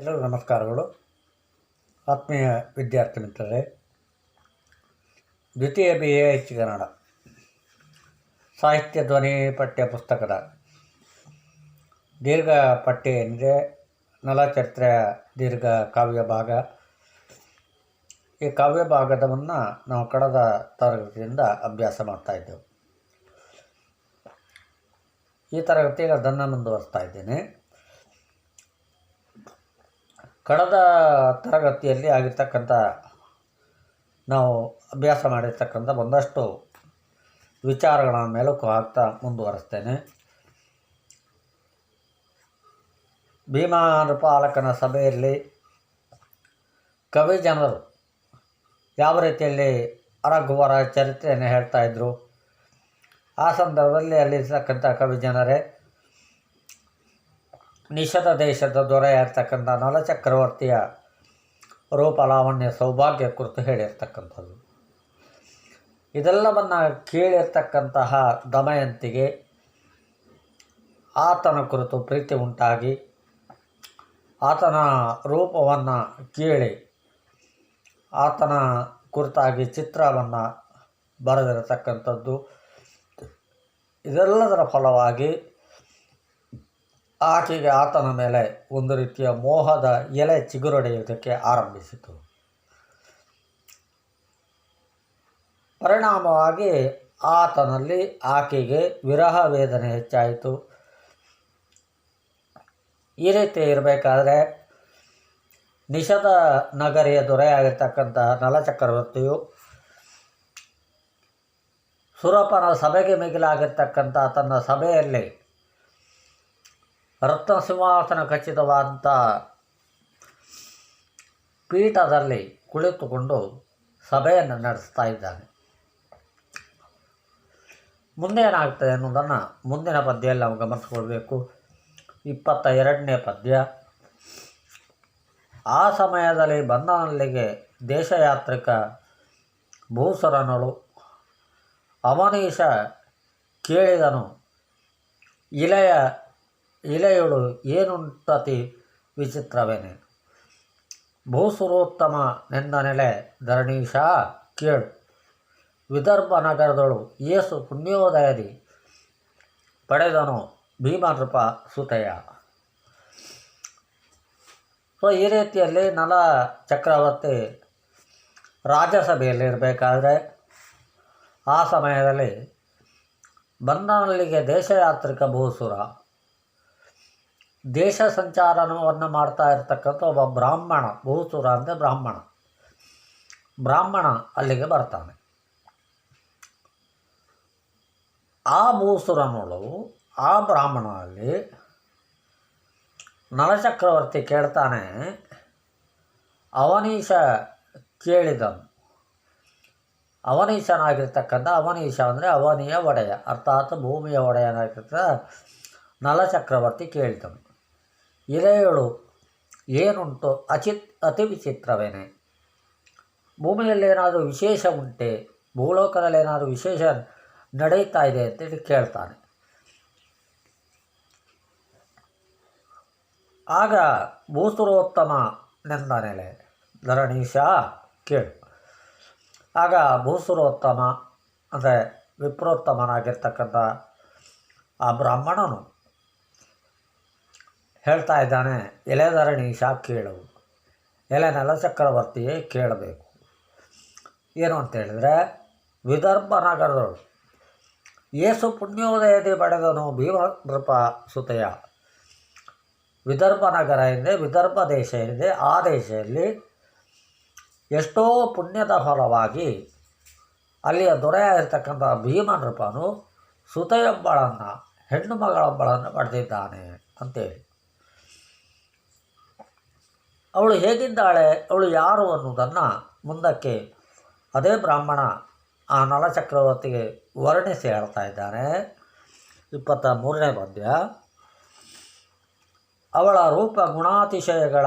ಎಲ್ಲರಿಗೂ ನಮಸ್ಕಾರಗಳು. ಆತ್ಮೀಯ ವಿದ್ಯಾರ್ಥಿ ಮಿತ್ರರೇ, ದ್ವಿತೀಯ BA ಕನ್ನಡ ಸಾಹಿತ್ಯ ಧ್ವನಿ ಪಠ್ಯ ಪುಸ್ತಕದ ದೀರ್ಘ ಪಠ್ಯ ಏನಿದೆ, ನಲಚರಿತ್ರೆಯ ದೀರ್ಘ ಕಾವ್ಯ ಭಾಗ. ಈ ಕಾವ್ಯ ಭಾಗದವನ್ನು ನಾವು ಕಳೆದ ತರಗತಿಯಿಂದ ಅಭ್ಯಾಸ ಮಾಡ್ತಾಯಿದ್ದೆವು. ಈ ತರಗತಿಗೆ ಅದನ್ನು ಮುಂದುವರಿಸ್ತಾ ಇದ್ದೇನೆ. ಕಳೆದ ತರಗತಿಯಲ್ಲಿ ಆಗಿರ್ತಕ್ಕಂಥ ನಾವು ಅಭ್ಯಾಸ ಮಾಡಿರ್ತಕ್ಕಂಥ ಒಂದಷ್ಟು ವಿಚಾರಗಳ ಮೇಲಕ್ಕೂ ಹಾಕ್ತಾ ಮುಂದುವರಿಸ್ತೇನೆ. ಭೀಮಾನುಪಾಲಕನ ಸಭೆಯಲ್ಲಿ ಕವಿ ಜನರು ಯಾವ ರೀತಿಯಲ್ಲಿ ಅರಘುವರ ಚರಿತ್ರೆಯನ್ನು ಹೇಳ್ತಾಯಿದ್ರು, ಆ ಸಂದರ್ಭದಲ್ಲಿ ಅಲ್ಲಿರ್ತಕ್ಕಂಥ ಕವಿ ಜನರೇ ನಿಷಧ ದೇಶದ ದೊರೆಯಾಗಿರ್ತಕ್ಕಂಥ ನಲಚಕ್ರವರ್ತಿಯ ರೂಪ ಲಾವಣ್ಯ ಸೌಭಾಗ್ಯ ಕುರಿತು ಹೇಳಿರ್ತಕ್ಕಂಥದ್ದು. ಇದೆಲ್ಲವನ್ನು ಕೇಳಿರ್ತಕ್ಕಂತಹ ದಮಯಂತಿಗೆ ಆತನ ಕುರಿತು ಪ್ರೀತಿ ಉಂಟಾಗಿ ಆತನ ರೂಪವನ್ನು ಕೇಳಿ ಆತನ ಕುರಿತಾಗಿ ಚಿತ್ರವನ್ನು ಬರೆದಿರತಕ್ಕಂಥದ್ದು. ಇದೆಲ್ಲದರ ಫಲವಾಗಿ ಆಕೆಗೆ ಆತನ ಮೇಲೆ ಒಂದು ರೀತಿಯ ಮೋಹದ ಎಲೆ ಚಿಗುರೊಡೆಯುವುದಕ್ಕೆ ಆರಂಭಿಸಿತು. ಪರಿಣಾಮವಾಗಿ ಆತನಲ್ಲಿ ಆಕೆಗೆ ವಿರಹ ವೇದನೆ ಹೆಚ್ಚಾಯಿತು. ಈ ರೀತಿ ಇರಬೇಕಾದ್ರೆ ನಿಷಧ ನಗರಿಯ ದೊರೆಯಾಗಿರ್ತಕ್ಕಂತಹ ನಲಚಕ್ರವರ್ತಿಯು ಸುರಪನ ಸಭೆಗೆ ಮಿಗಿಲಾಗಿರ್ತಕ್ಕಂಥ ತನ್ನ ಸಭೆಯಲ್ಲಿ ರತ್ನ ಸಿಂಹಾಸನ ಖಚಿತವಾದಂಥ ಪೀಠದಲ್ಲಿ ಕುಳಿತುಕೊಂಡು ಸಭೆಯನ್ನು ನಡೆಸ್ತಾ ಇದ್ದಾನೆ. ಮುಂದೆ ಏನಾಗ್ತದೆ ಅನ್ನೋದನ್ನು ಮುಂದಿನ ಪದ್ಯದಲ್ಲಿ ನಾವು ಗಮನಿಸ್ಕೊಳ್ಬೇಕು. 22ನೇ ಪದ್ಯ. ಆ ಸಮಯದಲ್ಲಿ ಬಂದನಲ್ಲಿಗೆ ದೇಶಯಾತ್ರಿಕ ಭೂಸುರನಳು ಅವನೀಶ ಕೇಳಿದನು, ಇಲೆಯಳು ಏನುಂಟತಿ ವಿಚಿತ್ರವೇನೆ. ಭೂಸುರೋತ್ತಮ ನೆಂದ ನೆಲೆ ಧರಣೀಶ ಕೇಳು, ವಿದರ್ಭ ನಗರದಳು ಏಸು ಪುಣ್ಯೋದಯದಿ ಪಡೆದನು ಭೀಮನೃಪ ಸುತೆಯ. ಸೊ ಈ ರೀತಿಯಲ್ಲಿ ನಲ ಚಕ್ರವರ್ತಿ ರಾಜ್ಯಸಭೆಯಲ್ಲಿ ಇರಬೇಕಾದ್ರೆ ಆ ಸಮಯದಲ್ಲಿ ಬಂದನಲ್ಲಿಗೆ ದೇಶಯಾತ್ರಿಕ ಭೂಸುರ ದೇಶ ಸಂಚಾರವನ್ನು ಮಾಡ್ತಾ ಇರ್ತಕ್ಕಂಥ ಒಬ್ಬ ಬ್ರಾಹ್ಮಣ, ಭೂಸುರ ಅಂದರೆ ಬ್ರಾಹ್ಮಣ ಅಲ್ಲಿಗೆ ಬರ್ತಾನೆ. ಆ ಭೂಸುರನಳು ಆ ಬ್ರಾಹ್ಮಣನಲ್ಲಿ ನಲಚಕ್ರವರ್ತಿ ಕೇಳ್ತಾನೆ, ಅವನೀಶ ಕೇಳಿದನು. ಅವನೀಶನಾಗಿರ್ತಕ್ಕಂಥ ಅವನೀಶ ಅಂದರೆ ಅವನಿಯ ಒಡೆಯ, ಅರ್ಥಾತ್ ಭೂಮಿಯ ಒಡೆಯನಾಗಿರ್ತ ನಲಚಕ್ರವರ್ತಿ ಕೇಳಿದನು, ಇಲೆಯಳು ಏನುಂಟು ಅತಿ ವಿಚಿತ್ರವೇನೆ. ಭೂಮಿಯಲ್ಲಿ ಏನಾದರೂ ವಿಶೇಷ ಉಂಟೆ, ಭೂಲೋಕದಲ್ಲಿ ಏನಾದರೂ ವಿಶೇಷ ನಡೀತಾ ಇದೆ ಅಂತೇಳಿ ಕೇಳ್ತಾನೆ. ಆಗ ಭೂಸುರೋತ್ತಮ ನೆಂದ ನೆಲೆ ಧರಣೀಶ ಕೇಳು. ಆಗ ಭೂಸುರೋತ್ತಮ ಅಂದರೆ ವಿಪ್ರೋತ್ತಮನಾಗಿರ್ತಕ್ಕಂಥ ಆ ಬ್ರಾಹ್ಮಣನು ಹೇಳ್ತಾ ಇದ್ದಾನೆ, ಎಲೆ ಧರಣೀಶ ಕೇಳು, ಎಲೆ ನಲಚಕ್ರವರ್ತಿಯೇ ಕೇಳಬೇಕು. ಏನು ಅಂತೇಳಿದರೆ, ವಿದರ್ಭ ನಗರದಳು ಏಸು ಪುಣ್ಯೋದಯದಿ ಪಡೆದನು ಭೀಮನೃಪ ಸುತೆಯ. ವಿದರ್ಭ ನಗರ ಇದೆ, ವಿದರ್ಭ ದೇಶ ಇದೆ. ಆ ದೇಶದಲ್ಲಿ ಎಷ್ಟೋ ಪುಣ್ಯದ ಫಲವಾಗಿ ಅಲ್ಲಿಯ ದೊರೆಯಾಗಿರ್ತಕ್ಕಂಥ ಭೀಮನೃಪನು ಸುತೆಯೊಬ್ಬಳನ್ನು, ಹೆಣ್ಣು ಮಗಳೊಬ್ಬಳನ್ನು ಪಡೆದಿದ್ದಾನೆ ಅಂತೇಳಿ. ಅವಳು ಹೇಗಿದ್ದಾಳೆ, ಅವಳು ಯಾರು ಅನ್ನೋದನ್ನು ಮುಂದಕ್ಕೆ ಅದೇ ಬ್ರಾಹ್ಮಣ ಆ ನಲಚಕ್ರವರ್ತಿಗೆ ವರ್ಣಿಸಿ ಹೇಳ್ತಾ ಇದ್ದಾನೆ. 23ನೇ ಪದ್ಯ. ಅವಳ ರೂಪ ಗುಣಾತಿಶಯಗಳ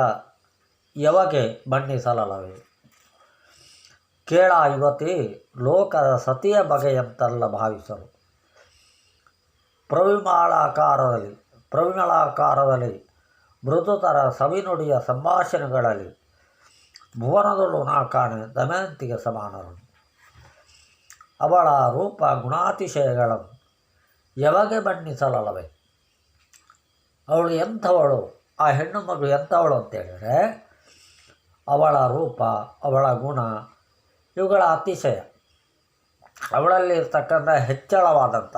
ಯವಗೆ ಬಣ್ಣಿಸಲಲ್ಲವೇ, ಕೇಳ ಯುವತಿ ಲೋಕದ ಸತಿಯ ಬಗೆಯಂತಲ್ಲ ಭಾವಿಸಲು. ಪ್ರವಿಮಲಾಕಾರದಲ್ಲಿ ಮೃದುತರ ಸವಿನುಡಿಯ ಸಂಭಾಷಣೆಗಳಲ್ಲಿ ಭುವನದಳು ನಾ ಕಾಣೆ ದಮಯಂತಿಗೆ ಸಮಾನರನು. ಅವಳ ರೂಪ ಗುಣಾತಿಶಯಗಳನ್ನು ಯಾವಾಗ ಬಣ್ಣಿಸಲಲ್ಲವೇ? ಅವಳು ಎಂಥವಳು, ಆ ಹೆಣ್ಣು ಮಗು ಎಂಥವಳು ಅಂತೇಳಿದರೆ ಅವಳ ರೂಪ, ಅವಳ ಗುಣ, ಇವುಗಳ ಅತಿಶಯ, ಅವಳಲ್ಲಿ ಇರ್ತಕ್ಕಂಥ ಹೆಚ್ಚಳವಾದಂಥ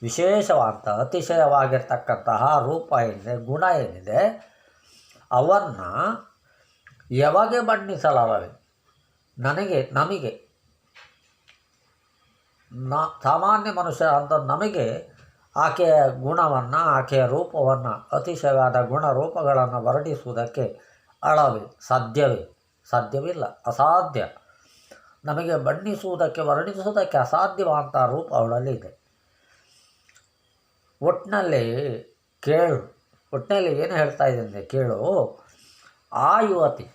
ವಿಶೇಷವಾದಂಥ ಅತಿಶಯವಾಗಿರ್ತಕ್ಕಂತಹ ರೂಪ ಏನಿದೆ, ಗುಣ ಏನಿದೆ, ಅವನ್ನು ಯಾವಾಗ ಬಣ್ಣಿಸಲಲ್ಲವೇ? ನಮಗೆ ಸಾಮಾನ್ಯ ಮನುಷ್ಯ ಅಂತ ನಮಗೆ ಆಕೆಯ ಗುಣವನ್ನು, ಆಕೆಯ ರೂಪವನ್ನು, ಅತಿಶಯವಾದ ಗುಣರೂಪಗಳನ್ನು ವರ್ಣಿಸುವುದಕ್ಕೆ ಸಾಧ್ಯವಿಲ್ಲ, ಅಸಾಧ್ಯ. ನಮಗೆ ವರ್ಣಿಸುವುದಕ್ಕೆ ಅಸಾಧ್ಯವಾದಂಥ ರೂಪ ಅವಳಲ್ಲಿ ಇದೆ. ಒಟ್ಟಿನಲ್ಲಿ ಏನು ಹೇಳ್ತಾ ಇದೆ ಅಂದರೆ ಕೇಳು. ಆ ಯುವತಿ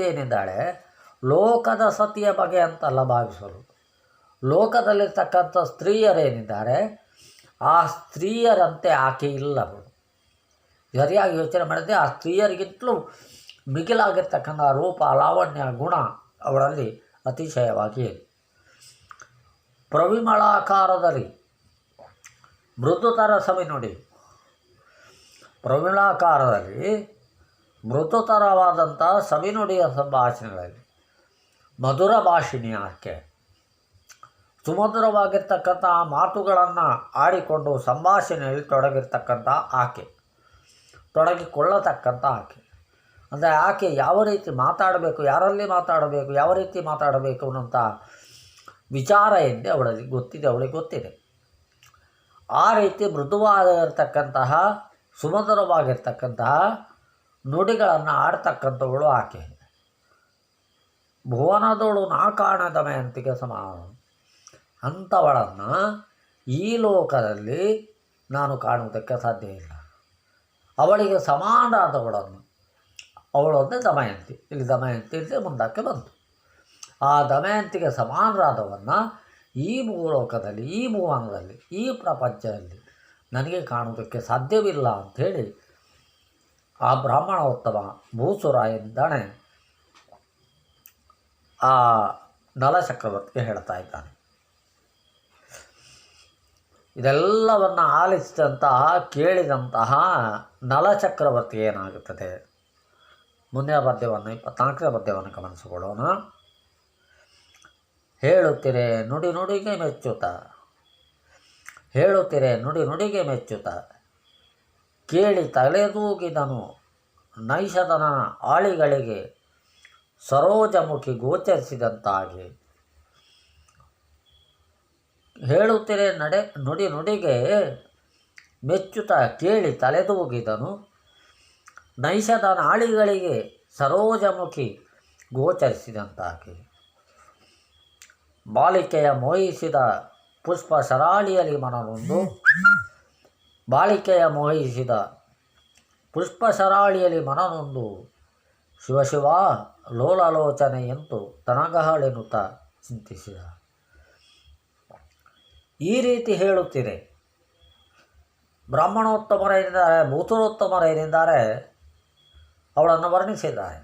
ಏನಿದ್ದಾಳೆ, ಲೋಕದ ಸತಿಯ ಬಗೆ ಅಂತಲ್ಲ ಭಾವಿಸಲು. ಲೋಕದಲ್ಲಿರ್ತಕ್ಕಂಥ ಸ್ತ್ರೀಯರೇನಿದ್ದಾರೆ, ಆ ಸ್ತ್ರೀಯರಂತೆ ಆಕೆ ಇಲ್ಲ. ಸರಿಯಾಗಿ ಯೋಚನೆ ಮಾಡಿದ್ರೆ ಆ ಸ್ತ್ರೀಯರಿಗಿಂತಲೂ ಮಿಗಿಲಾಗಿರ್ತಕ್ಕಂಥ ರೂಪ, ಲಾವಣ್ಯ, ಗುಣ ಅವಳಲ್ಲಿ ಅತಿಶಯವಾಗಿ ಪ್ರವಿಮಳಾಕಾರದಲ್ಲಿ ಮೃದುತರ ಸವಿನುಡಿ, ಪ್ರವಿಮಳಾಕಾರದಲ್ಲಿ ಮೃದುತರವಾದಂಥ ಸವಿನುಡಿಯ ಸಂಭಾಷಣೆಗಳಲ್ಲಿ ಮಧುರ ಭಾಷಿಣಿ ಆಕೆ. ಸುಮಧುರವಾಗಿರ್ತಕ್ಕಂಥ ಮಾತುಗಳನ್ನು ಆಡಿಕೊಂಡು ಸಂಭಾಷಣೆಯಲ್ಲಿ ತೊಡಗಿಕೊಳ್ಳತಕ್ಕಂಥ ಆಕೆ. ಅಂದರೆ ಆಕೆ ಯಾವ ರೀತಿ ಮಾತಾಡಬೇಕು, ಯಾರಲ್ಲಿ ಮಾತಾಡಬೇಕು, ಯಾವ ರೀತಿ ಮಾತಾಡಬೇಕು ಅನ್ನೋಂಥ ವಿಚಾರ ಎಂದೇ ಅವಳಿಗೆ ಗೊತ್ತಿದೆ. ಆ ರೀತಿ ಮೃದುವಾಗಿರ್ತಕ್ಕಂತಹ, ಸುಮಧುರವಾಗಿರ್ತಕ್ಕಂತಹ ನುಡಿಗಳನ್ನು ಆಡ್ತಕ್ಕಂಥವಳು ಆಕೆ. ಭುವನದೋಳು ನಾ ಕಾಣೆ ದಮಯಂತಿಗೆ ಸಮಾನ. ಅಂಥವಳನ್ನು ಈ ಲೋಕದಲ್ಲಿ ನಾನು ಕಾಣುವುದಕ್ಕೆ ಸಾಧ್ಯ ಇಲ್ಲ. ಅವಳಿಗೆ ಸಮಾನರಾದವಳನ್ನು, ಅವಳೊಂದೇ ದಮಯಂತಿ. ಇಲ್ಲಿ ದಮಯಂತಿ ಇಲ್ಲಿ ಮುಂದಕ್ಕೆ ಬಂತು. ಆ ದಮಯಂತಿಗೆ ಸಮಾನರಾದವನ್ನು ಈ ಭೂಲೋಕದಲ್ಲಿ, ಈ ಭುವನದಲ್ಲಿ, ಈ ಪ್ರಪಂಚದಲ್ಲಿ ನನಗೆ ಕಾಣುವುದಕ್ಕೆ ಸಾಧ್ಯವಿಲ್ಲ ಅಂಥೇಳಿ ಆ ಬ್ರಾಹ್ಮಣೋತ್ತಮ ಭೂಸುರ ಎಂದಾನೆ ಆ ನಲಚಕ್ರವರ್ತಿಗೆ ಹೇಳ್ತಾ ಇದ್ದಾನೆ. ಇದೆಲ್ಲವನ್ನು ಆಲಿಸಿದಂತಹ, ಕೇಳಿದಂತಹ ನಲಚಕ್ರವರ್ತಿ ಏನಾಗುತ್ತದೆ? ಮುಂದಿನ ಪದ್ಯವನ್ನು, 24ನೇ ಪದ್ಯವನ್ನು ಗಮನಿಸಿಕೊಳ್ಳೋಣ. ಹೇಳುತ್ತಿರೆ ನುಡಿ ನುಡಿಗೆ ಮೆಚ್ಚುತ್ತ ಕೇಳಿ ತಲೆದೂಗಿದನು ನೈಷಧನ ಆಳಿಗಳಿಗೆ ಸರೋಜಮುಖಿ ಗೋಚರಿಸಿದಂತಾಗಿ. ಹೇಳುತ್ತಿರೆ ನುಡಿ ನುಡಿಗೆ ಮೆಚ್ಚುತ್ತಾ ಕೇಳಿ ತಲೆದೂಗಿದನು ನೈಷಧನ ಆಳಿಗಳಿಗೆ ಸರೋಜಮುಖಿ ಗೋಚರಿಸಿದಂತಾಗಿ. ಬಾಲಿಕೆಯ ಮೋಹಿಸಿದ ಪುಷ್ಪ ಶರಾಳಿಯಲ್ಲಿ ಮನನೊಂದು ಶಿವ ಲೋಲಾಲೋಚನೆಯಂತೂ ತನಗಹಳೆನುತ ಚಿಂತಿಸಿದ. ಈ ರೀತಿ ಹೇಳುತ್ತಿದೆ. ಬ್ರಾಹ್ಮಣೋತ್ತಮರೇನಿದ್ದಾರೆ, ಭೂತರೋತ್ತಮರೇನಿದ್ದಾರೆ, ಅವಳನ್ನು ವರ್ಣಿಸಿದ್ದಾರೆ.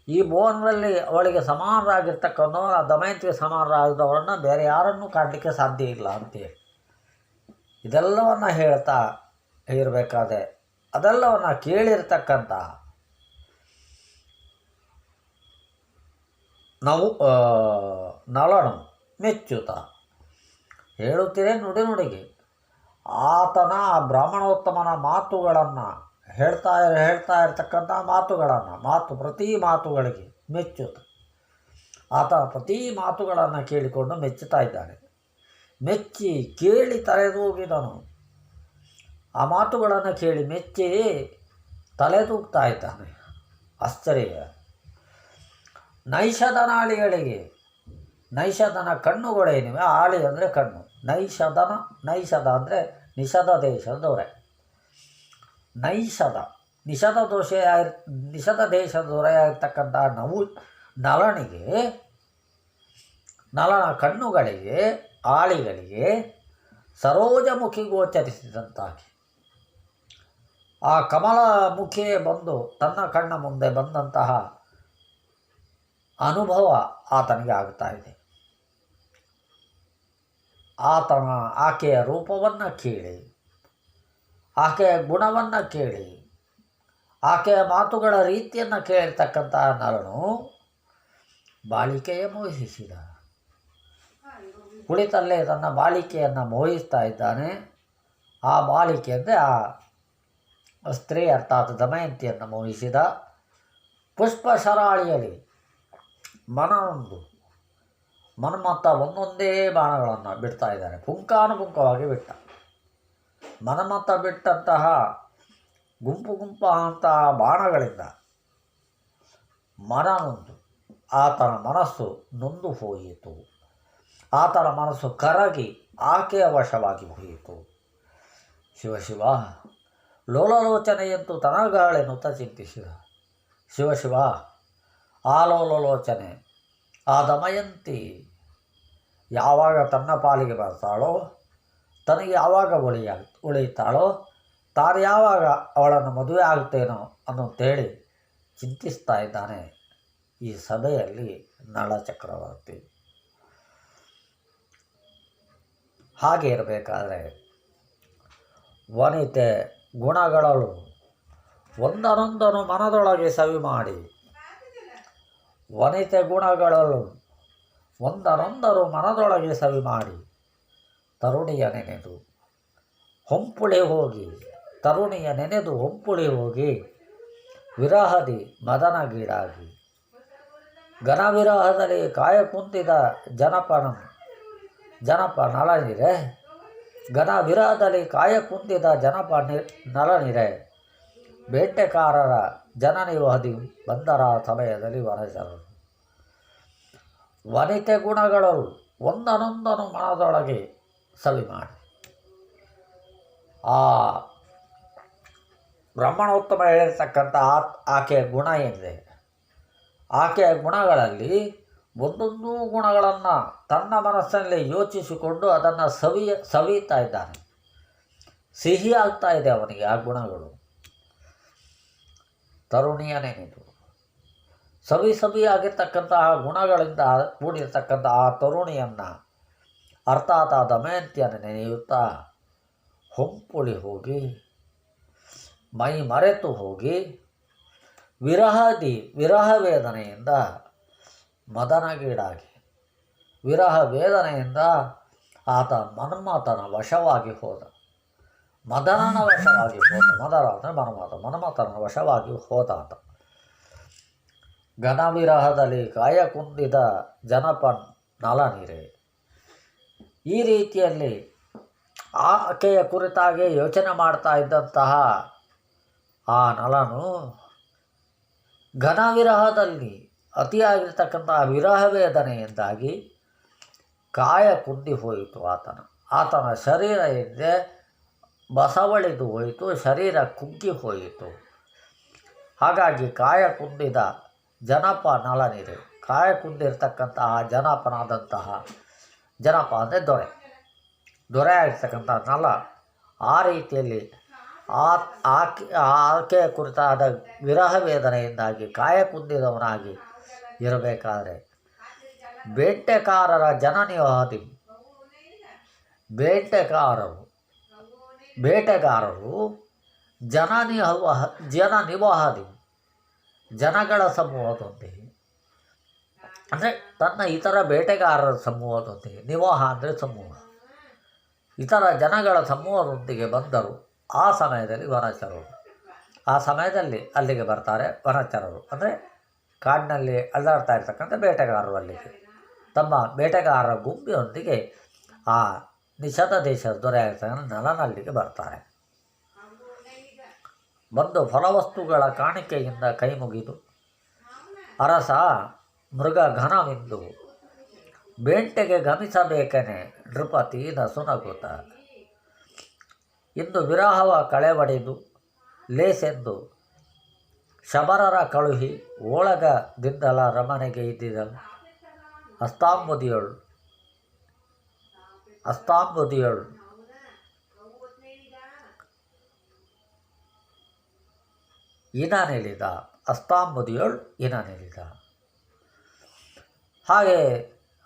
ಈ ಭುವನದಲ್ಲಿ ಅವಳಿಗೆ ಸಮಾನರಾಗಿರ್ತಕ್ಕಂಥ, ದಮಯಂತಿಗೆ ಸಮಾನರಾಗಿದ್ದವರನ್ನು ಬೇರೆ ಯಾರನ್ನೂ ಕಾಣಲಿಕ್ಕೆ ಸಾಧ್ಯ ಇಲ್ಲ ಅಂತೇಳಿ ಇದೆಲ್ಲವನ್ನು ಹೇಳ್ತಾ ಇರಬೇಕಾದ್ರೆ ಅದೆಲ್ಲವನ್ನು ಕೇಳಿರ್ತಕ್ಕಂಥ ನಳನು ಮೆಚ್ಚುತ್ತ ಹೇಳುತ್ತೀರೇ ನುಡಿಗೆ ಆತನ ಬ್ರಾಹ್ಮಣೋತ್ತಮನ ಮಾತುಗಳನ್ನು ಹೇಳ್ತಾ ಇರ್ತಕ್ಕಂಥ ಪ್ರತಿ ಮಾತುಗಳಿಗೆ ಮೆಚ್ಚುತ್ತ ಆತನ ಪ್ರತಿ ಮಾತುಗಳನ್ನು ಕೇಳಿಕೊಂಡು ಮೆಚ್ಚುತ್ತಾ ಇದ್ದಾನೆ. ಮೆಚ್ಚಿ ಕೇಳಿ ತಲೆದೂಗಿದನು. ಆ ಮಾತುಗಳನ್ನು ಕೇಳಿ ಮೆಚ್ಚಿ ತಲೆದೂಗ್ತಾ ಇದ್ದಾನೆ. ಆಶ್ಚರ್ಯ. ನೈಷಧನಾಳಿಗಳಿಗೆ, ನೈಷಧನ ಕಣ್ಣುಗಳೇನಿವೆ, ಆಳಿ ಅಂದರೆ ಕಣ್ಣು, ನೈಷಧ ಅಂದರೆ ನಿಷಧ ದೇಶದ ದೊರೆ. ನಿಷಧ ದೇಶದ ದೊರೆಯಾಗಿರ್ತಕ್ಕಂಥ ನಲನ ಕಣ್ಣುಗಳಿಗೆ, ಆಳಿಗಳಿಗೆ ಸರೋಜಮುಖಿ ಗೋಚರಿಸಿದಂತಾಗಿ. ಆ ಕಮಲ ಮುಖಿಯೇ ಬಂದು ತನ್ನ ಕಣ್ಣ ಮುಂದೆ ಬಂದಂತಹ ಅನುಭವ ಆತನಿಗೆ ಆಗ್ತಾ ಇದೆ. ಆಕೆಯ ರೂಪವನ್ನು ಕೇಳಿ, ಆಕೆಯ ಗುಣವನ್ನು ಕೇಳಿ, ಆಕೆಯ ಮಾತುಗಳ ರೀತಿಯನ್ನು ಕೇಳಿರ್ತಕ್ಕಂತಹ ನರನು ಬಾಳಿಕೆಯ ಮೋಹಿಸಿದ. ಕುಳಿತಲ್ಲೇ ತನ್ನ ಬಾಳಿಕೆಯನ್ನು ಮೋಹಿಸ್ತಾ ಇದ್ದಾನೆ. ಆ ಬಾಳಿಕೆ ಅಂದರೆ ಆ ಸ್ತ್ರೀ ಅರ್ಥಾತ್ ದಮಯಂತಿಯನ್ನು ಮೋಹಿಸಿದ. ಪುಷ್ಪ ಶರಾಳಿಯಲ್ಲಿ ಮನ್ಮಥ ಒಂದೊಂದೇ ಬಾಣಗಳನ್ನು ಬಿಡ್ತಾ ಇದ್ದಾನೆ. ಪುಂಖಾನುಪುಂಖವಾಗಿ ಬಿಟ್ಟ. ಮನ್ಮಥ ಬಿಟ್ಟಂತಹ ಗುಂಪಂತಹ ಬಾಣಗಳಿಂದ ಮನನೊಂದು ಆತನ ಮನಸ್ಸು ನೊಂದು ಹೋಯಿತು. ಆತನ ಮನಸ್ಸು ಕರಗಿ ಆಕೆಯ ವಶವಾಗಿ ಹೋಯಿತು. ಶಿವಶಿವ, ಲೋಲಲೋಚನೆಯಂತೂ ತನಗಾಳೆನುತ್ತ ಚಿಂತಿಸಿದ. ಶಿವಶಿವ, ಆ ಲೋಲಲೋಚನೆ, ಆ ದಮಯಂತಿ ಯಾವಾಗ ತನ್ನ ಪಾಲಿಗೆ ಬರ್ತಾಳೋ, ತನಗೆ ಯಾವಾಗ ಉಳಿಯುತ್ತಾಳೋ, ತಾನು ಯಾವಾಗ ಅವಳನ್ನು ಮದುವೆ ಆಗುತ್ತೇನೋ ಅನ್ನೋಂತೇಳಿ ಚಿಂತಿಸ್ತಾ ಇದ್ದಾನೆ ಈ ಸಭೆಯಲ್ಲಿ ನಳ ಚಕ್ರವರ್ತಿ. ಹಾಗೆ ಇರಬೇಕಾದ್ರೆ ವನಿತೆ ಗುಣಗಳಳು ಒಂದನೊಂದನ್ನು ಮನದೊಳಗೆ ಸವಿ ಮಾಡಿ, ವನಿತೆ ಗುಣಗಳಳು ಒಂದನೊಂದರು ಮನದೊಳಗೆ ಸವಿ ಮಾಡಿ, ತರುಣಿಯ ನೆನೆದು ಹೊಂಪುಳಿ ಹೋಗಿ ವಿರಹದಿ ಮದನಗೀಡಾಗಿ, ಘನವಿರಹದಲ್ಲಿ ಕಾಯಕುಂದಿದ ಜನಪ ನಳನಿರೆ, ಘನ ವಿರಹದಲ್ಲಿ ಕಾಯಕುಂದಿದ ನಳನಿರೆ, ಬೇಟೆಕಾರರ ಜನನಿವಹದಿ ಬಂದರ ಸಮಯದಲ್ಲಿ ವನಚರರು. ವನಿತೆ ಗುಣಗಳು ಒಂದನೊಂದನು ಮನದೊಳಗೆ ಸವಿ ಮಾಡಿ, ಆ ಬ್ರಹ್ಮಣೋತ್ತಮ ಹೇಳಿರ್ತಕ್ಕಂಥ ಆಕೆಯ ಗುಣ ಏನಿದೆ, ಆಕೆಯ ಗುಣಗಳಲ್ಲಿ ಒಂದೊಂದು ಗುಣಗಳನ್ನು ತನ್ನ ಮನಸ್ಸಿನಲ್ಲಿ ಯೋಚಿಸಿಕೊಂಡು ಅದನ್ನು ಸವಿತಾ ಇದ್ದಾನೆ. ಸಿಹಿ ಆಗ್ತಾ ಇದೆ ಅವನಿಗೆ ಆ ಗುಣಗಳು. ತರುಣಿಯ ನೆನೆದು ಸವಿಯಾಗಿರ್ತಕ್ಕಂತಹ ಗುಣಗಳಿಂದ ಕೂಡಿರ್ತಕ್ಕಂಥ ಆ ತರುಣಿಯನ್ನು ಅರ್ಥಾತ್ ಆ ದಮಯಂತಿಯನ್ನು ನೆನೆಯುತ್ತಾ ಹೊಂಪುಳಿ ಹೋಗಿ, ಮೈ ಮರೆತು ಹೋಗಿ, ವಿರಹ ವೇದನೆಯಿಂದ ಮದನಗೀಡಾಗಿ, ವಿರಹ ವೇದನೆಯಿಂದ ಆತ ಮನ್ಮಥನ ವಶವಾಗಿ ಹೋದ. ಮದನನ ವಶವಾಗಿ ಹೋದ. ಮದನ ಅಂದರೆ ಮನ್ಮಥನ ವಶವಾಗಿ ಹೋದಾತ. ಘನವಿರಹದಲ್ಲಿ ಕಾಯಕುಂದಿದ ನಳನಿರೆ. ಈ ರೀತಿಯಲ್ಲಿ ಆಕೆಯ ಕುರಿತಾಗಿ ಯೋಚನೆ ಮಾಡ್ತಾ ಇದ್ದಂತಹ ಆ ನಳನು ಘನವಿರಹದಲ್ಲಿ ಅತಿಯಾಗಿರ್ತಕ್ಕಂತಹ ವಿರಹ ವೇದನೆಯಿಂದಾಗಿ ಕಾಯ ಕುಂದಿ ಹೋಯಿತು. ಆತನ ಶರೀರ ಎಂದೇ ಬಸವಳಿದು ಹೋಯಿತು, ಶರೀರ ಕುಗ್ಗಿ ಹೋಯಿತು. ಹಾಗಾಗಿ ಕಾಯ ಕುಂದಿದ ನಳನಿರೆ, ಕಾಯ ಕುಂದಿರ್ತಕ್ಕಂತಹ ಜನಪ ಅಂದರೆ ದೊರೆ ಆಗಿರ್ತಕ್ಕಂಥ ನಳ ಆ ರೀತಿಯಲ್ಲಿ ಆಕೆಯ ಕುರಿತಾದ ವಿರಹ ವೇದನೆಯಿಂದಾಗಿ ಕಾಯ ಕುಂದಿದವನಾಗಿ ಇರಬೇಕಾದ್ರೆ ಬೇಟೆಕಾರರ ಬೇಟೆಗಾರರು ಜನನಿವಹದಿ ಜನಗಳ ಸಮೂಹದೊಂದಿಗೆ ಅಂದರೆ ತನ್ನ ಇತರ ಬೇಟೆಗಾರರ ಸಮೂಹದೊಂದಿಗೆ, ನಿವಾಹ ಅಂದರೆ ಸಮೂಹ, ಇತರ ಜನಗಳ ಸಮೂಹದೊಂದಿಗೆ ಬಂದರು. ಆ ಸಮಯದಲ್ಲಿ ವನಚರರು, ಆ ಸಮಯದಲ್ಲಿ ಅಲ್ಲಿಗೆ ಬರ್ತಾರೆ ವನಚರರು ಅಂದರೆ ಕಾಡಿನಲ್ಲಿ ಅಲ್ಲಾಡ್ತಾ ಇರ್ತಕ್ಕಂಥ ಬೇಟೆಗಾರರು ಅಲ್ಲಿಗೆ ತಮ್ಮ ಬೇಟೆಗಾರರ ಗುಂಪಿನೊಂದಿಗೆ ಆ ನಿಷಧ ದೇಶದ ದೊರೆಯಾಗಿರ್ತಕ್ಕಂಥ ನಳನಲ್ಲಿಗೆ ಬರ್ತಾರೆ. ಬಂದು ಫಲವಸ್ತುಗಳ ಕಾಣಿಕೆಯಿಂದ ಕೈ ಮುಗಿದು ಅರಸ ಮೃಗ ಘನವೆಂದು ಬೇಂಟೆಗೆ ಗಮಿಸಬೇಕನೆ ನೃಪತಿ ನಸುನಗುತ, ಇಂದು ವಿರಹವ ಕಳೆವಡಿದು ಲೇಸೆಂದು ಶಬರರ ಕಳುಹಿ ಓಳಗದಿಂದಲ ರಮನೆಗೆ ಇದ್ದಿದಳು ಇನನೆಲಿದ ಅಸ್ತಾಂಬುದಿಯೊಳ್ ಇನನೆಲಿದ. ಹಾಗೆ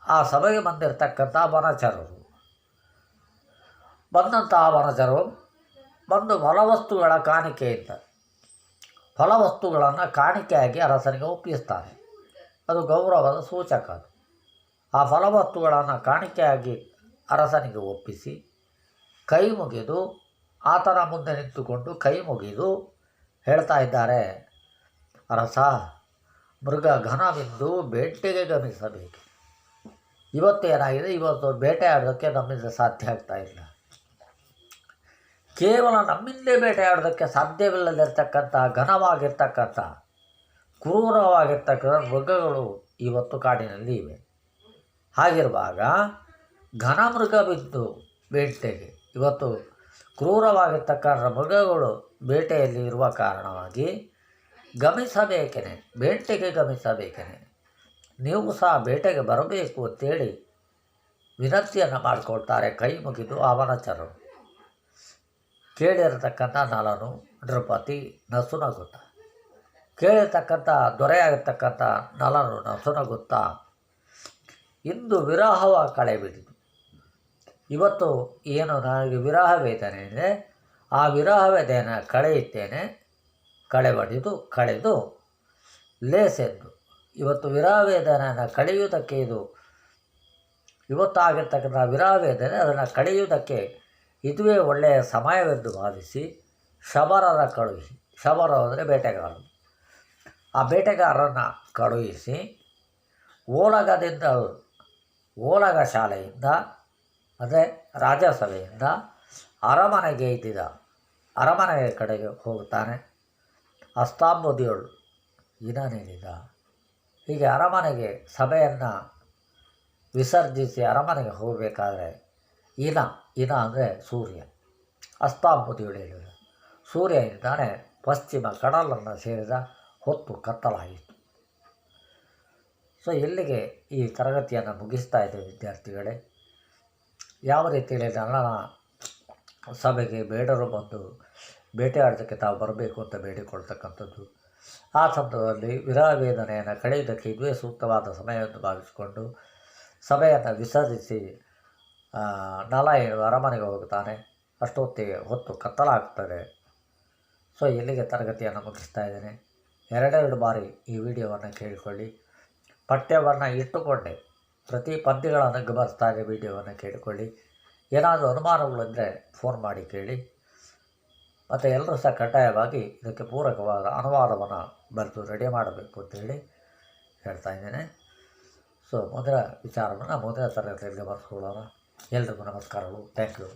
ಆ ಸಭೆಗೆ ಬಂದಿರತಕ್ಕಂಥ ವನಚರರು ಬಂದಂತಹ ವನಚರರು ಬಂದು ಫಲವಸ್ತುಗಳ ಕಾಣಿಕೆಯಿಂದ ಫಲವಸ್ತುಗಳನ್ನು ಕಾಣಿಕೆಯಾಗಿ ಅರಸನಿಗೆ ಒಪ್ಪಿಸ್ತಾರೆ. ಅದು ಗೌರವದ ಸೂಚಕ. ಅದು ಆ ಫಲವಸ್ತುಗಳನ್ನು ಕಾಣಿಕೆಯಾಗಿ ಅರಸನಿಗೆ ಒಪ್ಪಿಸಿ ಕೈ ಮುಗಿದು ಆತನ ಮುಂದೆ ನಿಂತುಕೊಂಡು ಕೈ ಮುಗಿದು ಹೇಳ್ತಾ ಇದ್ದಾರೆ, ಅರಸ, ಮೃಗ ಘನವೆಂದು ಬೇಟೆಗೆ ಗಮಿಸಬೇಕು. ಇವತ್ತೇನಾಗಿದೆ, ಇವತ್ತು ಬೇಟೆ ಆಡೋದಕ್ಕೆ ನಮ್ಮಿಂದ ಸಾಧ್ಯ ಆಗ್ತಾ ಇಲ್ಲ. ಕೇವಲ ನಮ್ಮಿಂದೇ ಬೇಟೆ ಆಡೋದಕ್ಕೆ ಸಾಧ್ಯವಿಲ್ಲದಿರ್ತಕ್ಕಂಥ ಘನವಾಗಿರ್ತಕ್ಕಂಥ ಕ್ರೂರವಾಗಿರ್ತಕ್ಕಂಥ ಮೃಗಗಳು ಇವತ್ತು ಕಾಡಿನಲ್ಲಿ ಇವೆ. ಹಾಗಿರುವಾಗ ಘನ ಮೃಗ ಬಿದ್ದು ಬೇಟೆಗೆ ಇವತ್ತು ಕ್ರೂರವಾಗಿರ್ತಕ್ಕಂಥ ಮೃಗಗಳು ಬೇಟೆಯಲ್ಲಿ ಇರುವ ಕಾರಣವಾಗಿ ಗಮಿಸಬೇಕೇನೆ, ಬೇಟೆಗೆ ಗಮಿಸಬೇಕೇನೆ, ನೀವು ಸಹ ಬೇಟೆಗೆ ಬರಬೇಕು ಅಂತೇಳಿ ವಿನಂತಿಯನ್ನು ಮಾಡಿಕೊಳ್ತಾರೆ ಕೈ ಮುಗಿದು ಆ ವನಚರರು. ಕೇಳಿರತಕ್ಕಂಥ ನಲನು ನೃಪತಿ ನಸುನಗುತ್ತ, ಕೇಳಿರ್ತಕ್ಕಂಥ ದೊರೆಯಾಗಿರ್ತಕ್ಕಂಥ ನಲನು ನಸುನಗುತ್ತ, ಇಂದು ವಿರಹವ ಕಳೆಬಿಡಿದು. ಇವತ್ತು ಏನು ನನಗೆ ವಿರಹ ವೇದನೆ ಇದೆ, ಆ ವಿರಹ ವೇದನೆ ಕಳೆಯುತ್ತೇನೆ, ಕಳೆದು ಲೇಸೆಂದು. ಇವತ್ತು ವಿರಹ ವೇದನೆಯನ್ನು ಕಳೆಯುವುದಕ್ಕೆ ಇವತ್ತಾಗಿರ್ತಕ್ಕಂಥ ವಿರಹ ವೇದನೆ ಅದನ್ನು ಕಳೆಯುವುದಕ್ಕೆ ಇದುವೇ ಒಳ್ಳೆಯ ಸಮಯವೆಂದು ಭಾವಿಸಿ ಶಬರರ ಕಳುಹಿಸಿ, ಶಬರ ಅಂದರೆ ಬೇಟೆಗಾರರು, ಆ ಬೇಟೆಗಾರರನ್ನು ಕಳುಹಿಸಿ ಓಲಗ ಶಾಲೆಯಿಂದ ಅಂದರೆ ರಾಜಸಭೆಯಿಂದ ಅರಮನೆಯ ಕಡೆಗೆ ಹೋಗುತ್ತಾನೆ. ಅಸ್ತಾಂಬುದಿಯೊಳು ಇನನೆಲಿದ. ಹೀಗೆ ಅರಮನೆಗೆ ಸಭೆಯನ್ನು ವಿಸರ್ಜಿಸಿ ಅರಮನೆಗೆ ಹೋಗಬೇಕಾದ್ರೆ ಇನ ಅಂದರೆ ಸೂರ್ಯ, ಅಸ್ತಾಂಬುದಿಯೊಳು ಸೂರ್ಯ ಇದ್ದಾನೆ ಪಶ್ಚಿಮ ಕಡಲನ್ನು ಸೇರಿದ ಹೊತ್ತು ಕತ್ತಲಾಯಿತು. ಸೊ ಇಲ್ಲಿಗೆ ಈ ತರಗತಿಯನ್ನು ಮುಗಿಸ್ತಾ ಇದ್ದೇವೆ ವಿದ್ಯಾರ್ಥಿಗಳೇ. ಯಾವ ರೀತಿಯಲ್ಲಿ ನನ್ನನ ಸಭೆಗೆ ಬೇಡರು ಬಂದು ಬೇಟೆಯಾಡೋದಕ್ಕೆ ತಾವು ಬರಬೇಕು ಅಂತ ಬೇಡಿಕೊಳ್ತಕ್ಕಂಥದ್ದು, ಆ ಸಂದರ್ಭದಲ್ಲಿ ವಿರಹ ವೇದನೆಯನ್ನು ಕಳೆಯುವುದಕ್ಕೆ ಇದುವೇ ಸೂಕ್ತವಾದ ಸಮಯವನ್ನು ಭಾವಿಸಿಕೊಂಡು ಸಭೆಯನ್ನು ವಿಸರ್ಜಿಸಿ ನಲ ಅರಮನೆಗೆ ಹೋಗುತ್ತಾನೆ. ಅಷ್ಟೊತ್ತಿಗೆ ಹೊತ್ತು ಕತ್ತಲಾಗ್ತದೆ. ಸೊ ಇಲ್ಲಿಗೆ ತರಗತಿಯನ್ನು ಮುಗಿಸ್ತಾ ಇದ್ದೇನೆ. ಎರಡೆರಡು ಬಾರಿ ಈ ವಿಡಿಯೋವನ್ನು ಕೇಳಿಕೊಳ್ಳಿ. ಪಠ್ಯವನ್ನು ಇಟ್ಟುಕೊಂಡೆ ಪ್ರತಿ ಪದ್ಯಗಳನ್ನು ಗಮನಿಸ್ತಾ ಇದ್ದ ವಿಡಿಯೋವನ್ನು ಕೇಳಿಕೊಳ್ಳಿ. ಏನಾದರೂ ಅನುಮಾನಗಳಿದ್ದರೆ ಫೋನ್ ಮಾಡಿ ಕೇಳಿ. ಮತ್ತು ಎಲ್ಲರೂ ಸಹ ಕಡ್ಡಾಯವಾಗಿ ಇದಕ್ಕೆ ಪೂರಕವಾದ ಅನುವಾದವನ್ನು ಬರೆದು ರೆಡಿ ಮಾಡಬೇಕು ಅಂತೇಳಿ ಹೇಳ್ತಾ ಇದ್ದೇನೆ. ಸೊ ಮೊದಲ ವಿಚಾರವನ್ನು ಮುಂದಿನ ತರಗತಿಯಲ್ಲಿ ಗಮನಿಸ್ಕೊಳ್ಳೋಣ. ಎಲ್ರಿಗೂ ನಮಸ್ಕಾರಗಳು. Thank you.